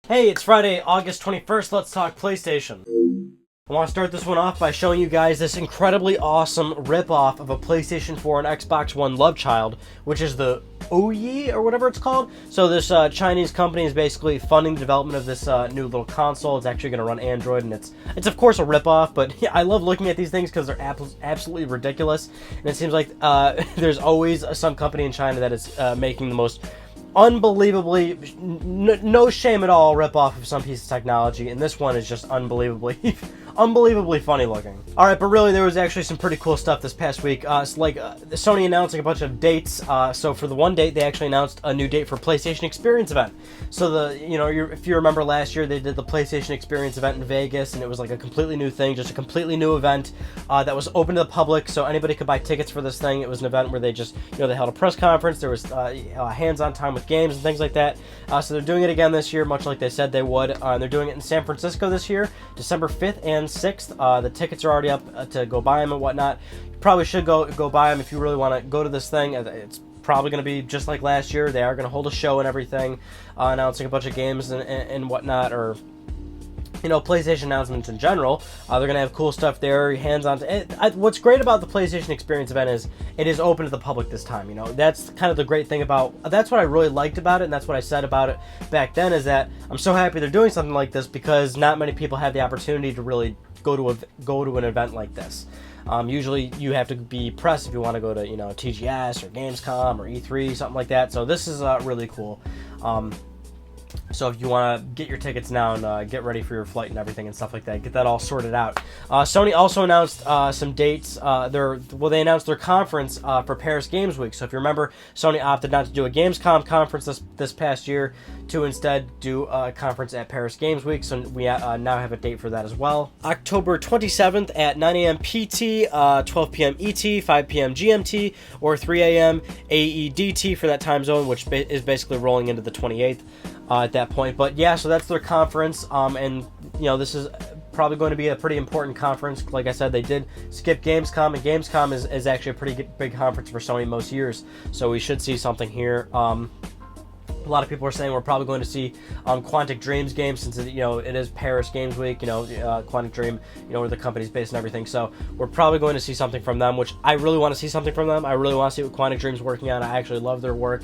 Hey, it's Friday, August 21st. Let's talk PlayStation. I want to start this one off by showing you guys this incredibly awesome ripoff of a PlayStation 4 and Xbox One love child, which is the Ouyi, or whatever it's called. So this Chinese company is basically funding the development of this new little console. It's actually going to run Android, and it's of course a ripoff, but yeah, I love looking at these things because they're absolutely ridiculous. And it seems like there's always some company in China that is making the most unbelievably, no shame at all, rip off of some piece of technology, and this one is just unbelievably funny looking. Alright, but really there was actually some pretty cool stuff this past week. Sony announcing a bunch of dates. So for the one date, they actually announced a new date for PlayStation Experience event. So if you remember last year, they did the PlayStation Experience event in Vegas, and it was like a completely new thing, just a completely new event that was open to the public, so anybody could buy tickets for this thing. It was an event where they just, they held a press conference. There was hands-on time with games and things like that. So they're doing it again this year, much like they said they would. And they're doing it in San Francisco this year, December 5th and 6th. The tickets are already up to go buy them and whatnot. You probably should go buy them if you really want to go to this thing. It's probably going to be just like last year. They are going to hold a show and everything, announcing a bunch of games and whatnot, or PlayStation announcements in general. They're going to have cool stuff there, hands-on. What's great about the PlayStation Experience event is it is open to the public this time. That's kind of the great thing that's what I really liked about it, and that's what I said about it back then, is that I'm so happy they're doing something like this, because not many people have the opportunity to really go to an event like this. Usually you have to be press if you want to go to, TGS or Gamescom or E3, something like that. So this is really cool. So if you want to get your tickets now and get ready for your flight and everything and stuff like that, get that all sorted out. Sony also announced some dates. They announced their conference for Paris Games Week. So if you remember, Sony opted not to do a Gamescom conference this past year, to instead do a conference at Paris Games Week. So we now have a date for that as well. October 27th at 9 a.m. PT, 12 p.m. ET, 5 p.m. GMT, or 3 a.m. AEDT for that time zone, which is basically rolling into the 28th. At that point. But yeah, so that's their conference, and this is probably going to be a pretty important conference. Like I said, they did skip Gamescom, and Gamescom is actually a pretty big conference for Sony most years, so we should see something here. A lot of people are saying we're probably going to see Quantic Dream's game, since it is Paris Games Week. Quantic Dream, where the company's based and everything. So we're probably going to see something from them, which I really want to see something from them. I really want to see what Quantic Dream's working on. I actually love their work.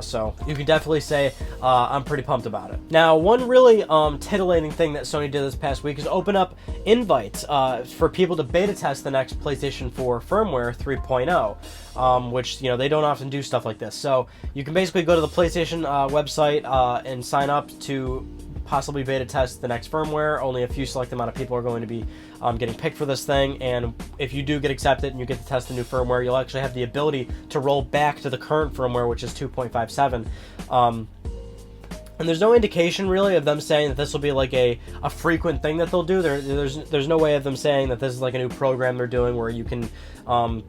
So you can definitely say I'm pretty pumped about it. Now, one really titillating thing that Sony did this past week is open up invites for people to beta test the next PlayStation 4 firmware 3.0, which they don't often do stuff like this. So you can basically go to the PlayStation website and sign up to possibly beta test the next firmware. Only a few select amount of people are going to be getting picked for this thing, and if you do get accepted and you get to test the new firmware, you'll actually have the ability to roll back to the current firmware, which is 2.57. And there's no indication really of them saying that this will be like a frequent thing that they'll do. There's no way of them saying that this is like a new program they're doing where you can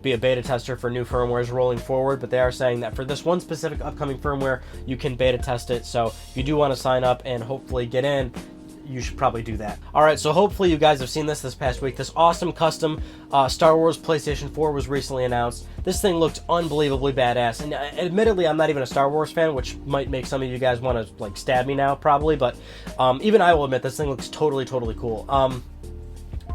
be a beta tester for new firmwares rolling forward, but they are saying that for this one specific upcoming firmware, you can beta test it. So if you do want to sign up and hopefully get in, you should probably do that. Alright, so hopefully you guys have seen this past week. This awesome custom Star Wars PlayStation 4 was recently announced. This thing looked unbelievably badass, and admittedly I'm not even a Star Wars fan, which might make some of you guys want to stab me now probably, but even I will admit this thing looks totally cool.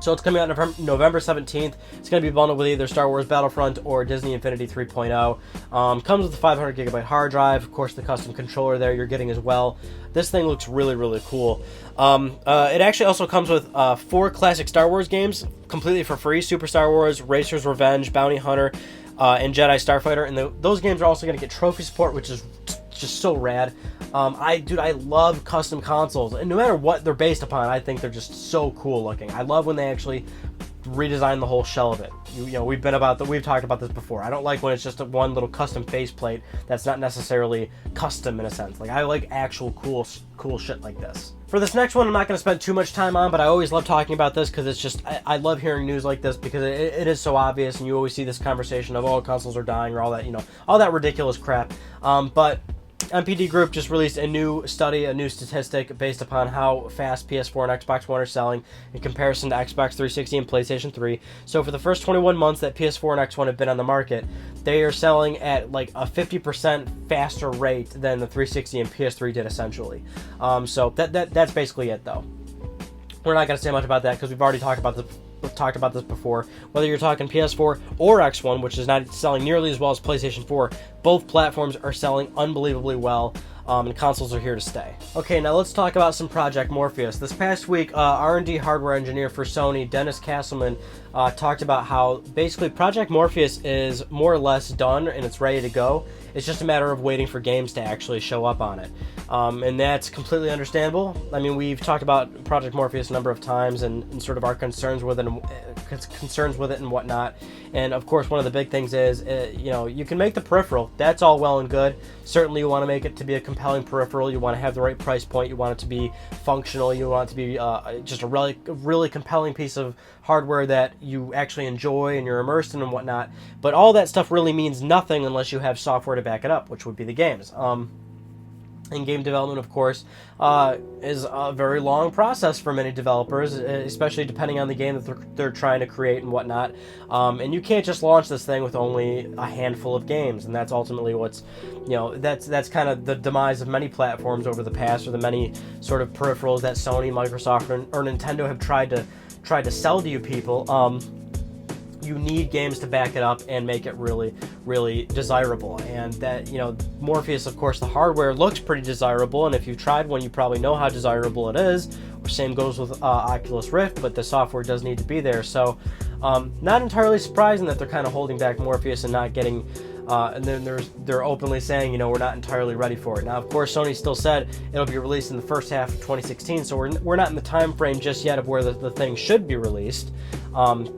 So it's coming out November 17th. It's going to be bundled with either Star Wars Battlefront or Disney Infinity 3.0. Comes with a 500 gigabyte hard drive. Of course, the custom controller there you're getting as well. This thing looks really cool. It actually also comes with 4 classic Star Wars games completely for free: Super Star Wars, Racer's Revenge, Bounty Hunter, and Jedi Starfighter. And those games are also going to get trophy support, which is just so rad. I love custom consoles, and no matter what they're based upon, I think they're just so cool looking. I love when they actually redesign the whole shell of it. We've talked about this before. I don't like when it's just one little custom faceplate that's not necessarily custom in a sense. I like actual cool shit like this. For this next one, I'm not going to spend too much time on, but I always love talking about this because it's just, I love hearing news like this because it is so obvious, and you always see this conversation of, oh, consoles are dying, or all that, all that ridiculous crap. But MPD Group just released a new study, a new statistic based upon how fast PS4 and Xbox One are selling in comparison to Xbox 360 and PlayStation 3. So for the first 21 months that PS4 and X1 have been on the market, they are selling at like a 50% faster rate than the 360 and PS3 did, essentially. So that's basically it, though. We're not going to say much about that because we've already talked about this before. Whether you're talking PS4 or X1, which is not selling nearly as well as PlayStation 4, both platforms are selling unbelievably well, and consoles are here to stay. Okay, now let's talk about some Project Morpheus. This past week, R&D hardware engineer for Sony, Dennis Castleman, talked about how basically Project Morpheus is more or less done and it's ready to go. It's just a matter of waiting for games to actually show up on it. And that's completely understandable. I mean, we've talked about Project Morpheus a number of times and sort of our concerns with it and whatnot. And of course, one of the big things is, you can make the peripheral. That's all well and good. Certainly, you want to make it to be a compelling peripheral. You want to have the right price point. You want it to be functional. You want it to be just a really compelling piece of hardware that you actually enjoy and you're immersed in and whatnot. But all that stuff really means nothing unless you have software to back it up, which would be the games. And game development, of course, is a very long process for many developers, especially depending on the game that they're trying to create and whatnot. And you can't just launch this thing with only a handful of games, and that's ultimately that's kind of the demise of many platforms over the past, or the many sort of peripherals that Sony, Microsoft, or Nintendo have tried to sell to you people. You need games to back it up and make it really, really desirable. And that, Morpheus, of course, the hardware looks pretty desirable, and if you've tried one, you probably know how desirable it is. Same goes with Oculus Rift, but the software does need to be there. So, not entirely surprising that they're kind of holding back Morpheus and not getting. And then they're openly saying, we're not entirely ready for it. Now, of course, Sony still said it'll be released in the first half of 2016, so we're not in the time frame just yet of where the thing should be released.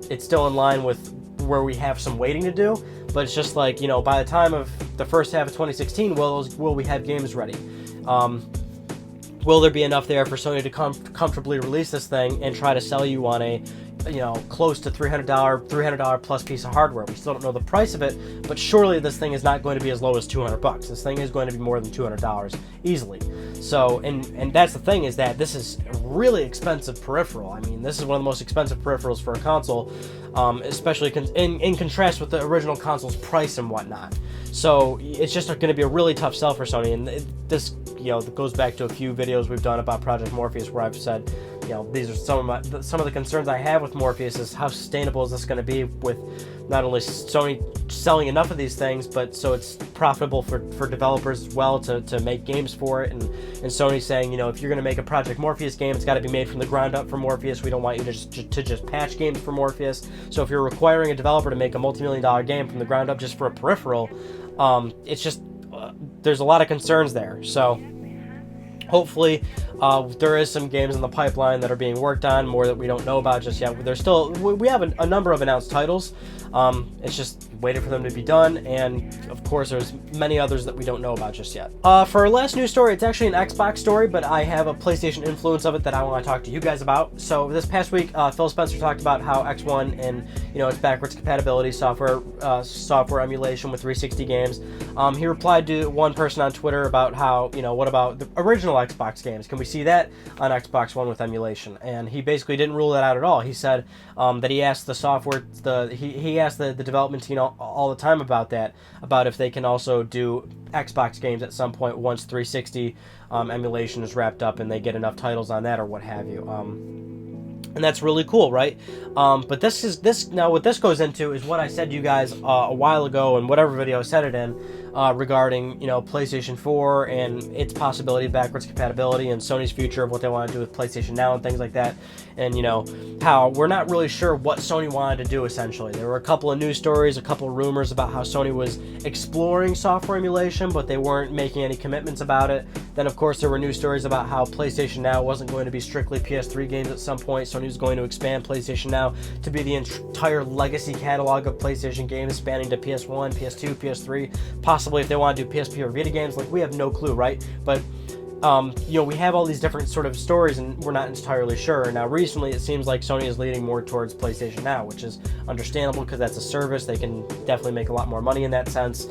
It's still in line with where we have some waiting to do, but it's just like, by the time of the first half of 2016, will we have games ready? Will there be enough there for Sony to comfortably release this thing and try to sell you on a close to $300 plus piece of hardware? We still don't know the price of it, but surely this thing is not going to be as low as $200. This thing is going to be more than $200 easily. So, and that's the thing, is that this is a really expensive peripheral. I mean, this is one of the most expensive peripherals for a console, especially in contrast with the original console's price and whatnot. So it's just going to be a really tough sell for Sony, and this goes back to a few videos we've done about Project Morpheus where I've said, these are some of the concerns I have with Morpheus, is how sustainable is this going to be with not only Sony selling enough of these things, but so it's profitable for developers as well to make games for it, and Sony saying, if you're going to make a Project Morpheus game, it's got to be made from the ground up for Morpheus. We don't want you to just patch games for Morpheus. So if you're requiring a developer to make a multi-million-dollar game from the ground up just for a peripheral, it's just there's a lot of concerns there. So hopefully there is some games in the pipeline that are being worked on, more that we don't know about just yet. We have a number of announced titles. It's just waiting for them to be done, and of course there's many others that we don't know about just yet. For our last news story, it's actually an Xbox story, but I have a PlayStation influence of it that I want to talk to you guys about. So this past week, Phil Spencer talked about how X1 and its backwards compatibility, software emulation with 360 games. He replied to one person on Twitter about how, what about the original Xbox games? Can we see that on Xbox One with emulation? And he basically didn't rule that out at all. He said that he asked he asked the development team all the time about that, about if they can also do Xbox games at some point once 360 emulation is wrapped up and they get enough titles on that or what have you. And that's really cool, right? But what this goes into is what I said to you guys a while ago in whatever video I said it in, regarding PlayStation 4 and its possibility of backwards compatibility and Sony's future of what they want to do with PlayStation Now and things like that, and how we're not really sure what Sony wanted to do. Essentially, there were a couple of news stories, a couple of rumors about how Sony was exploring software emulation, but they weren't making any commitments about it. Then of course there were news stories about how PlayStation Now wasn't going to be strictly PS3 games at some point. Sony was going to expand PlayStation Now to be the entire legacy catalog of PlayStation games, spanning to PS1, PS2, PS3, possibly if they want to do PSP or Vita games. Like, we have no clue, right? But we have all these different sort of stories, and we're not entirely sure. Now, recently, it seems like Sony is leaning more towards PlayStation Now, which is understandable because that's a service. They can definitely make a lot more money in that sense.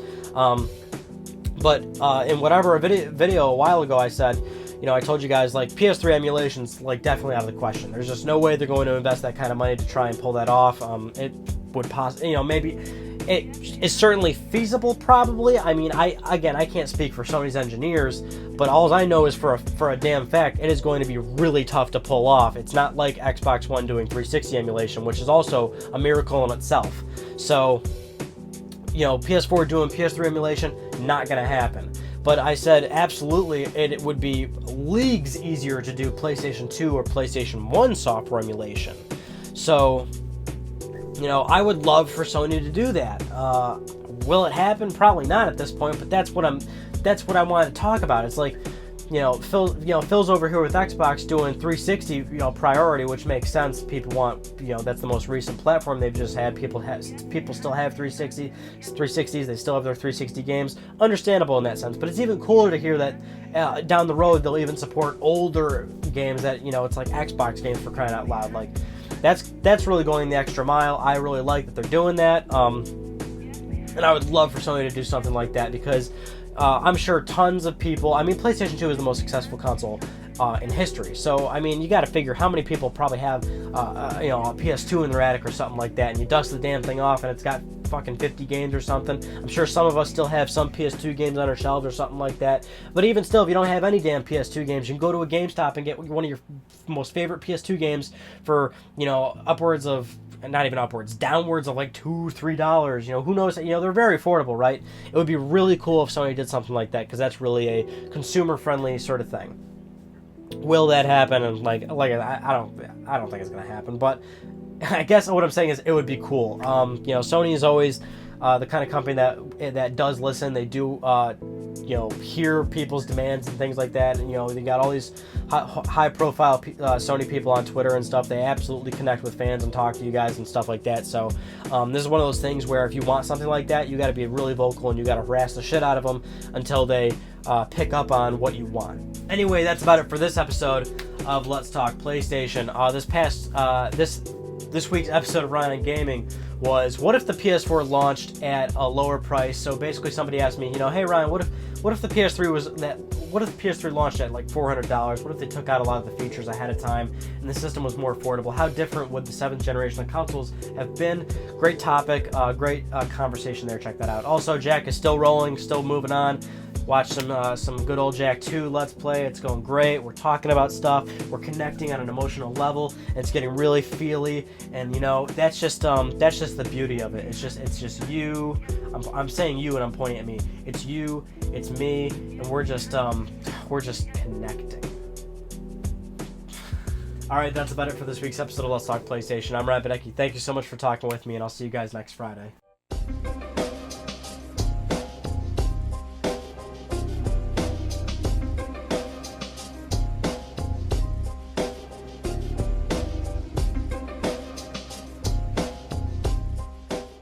But in whatever video a while ago I said, you know, I told you guys, like, PS3 emulation's, like, definitely out of the question. There's just no way they're going to invest that kind of money to try and pull that off. It would possibly, you know, maybe it is certainly feasible, probably. I mean, I can't speak for Sony's engineers, but all I know is for a damn fact, it is going to be really tough to pull off. It's not like Xbox One doing 360 emulation, which is also a miracle in itself. So, you know, PS4 doing PS3 emulation, not going to happen. But I said absolutely it would be leagues easier to do PlayStation 2 or PlayStation 1 software emulation. So, you know, I would love for Sony to do that. Will it happen? Probably not at this point, but that's what I wanted to talk about. It's like, Phil's over here with Xbox doing 360, priority, which makes sense. People want, that's the most recent platform they've just had. People still have 360s. They still have their 360 games. Understandable in that sense. But it's even cooler to hear that down the road they'll even support older games that, it's like Xbox games, for crying out loud. Like, that's really going the extra mile. I really like that they're doing that. And I would love for Sony to do something like that, because I'm sure tons of people, PlayStation 2 is the most successful console in history. So, you got to figure how many people probably have, a PS2 in their attic or something like that, and you dust the damn thing off and it's got fucking 50 games or something. I'm sure some of us still have some PS2 games on our shelves or something like that. But even still, if you don't have any damn PS2 games, you can go to a GameStop and get one of your most favorite PS2 games for, upwards of, not even upwards, downwards of like $2-3. Who knows? They're very affordable, right? It would be really cool if Sony did something like that, because that's really a consumer-friendly sort of thing. Will that happen? And I don't think it's gonna happen. But I guess what I'm saying is it would be cool. Sony is always the kind of company that does listen. They do hear people's demands and things like that. And they got all these high profile Sony people on Twitter and stuff. They absolutely connect with fans and talk to you guys and stuff like that. So this is one of those things where if you want something like that, you got to be really vocal and you got to harass the shit out of them until they pick up on what you want. Anyway, that's about it for this episode of Let's Talk PlayStation. This week's episode of Ryan Gaming was, what if the PS4 launched at a lower price? So basically somebody asked me, hey Ryan, what if the PS3 launched at like $400? What if they took out a lot of the features ahead of time and the system was more affordable? How different would the 7th generation of consoles have been? Great topic, great conversation there. Check that out. Also, Jack is still rolling, still moving on. Watch some good old Jack 2 Let's Play. It's going great. We're talking about stuff. We're connecting on an emotional level. And it's getting really feely. And that's just the beauty of it. It's just you. I'm saying you and I'm pointing at me. It's you. It's me. And we're just connecting. All right, that's about it for this week's episode of Let's Talk PlayStation. I'm Ryan Badecki. Thank you so much for talking with me, and I'll see you guys next Friday.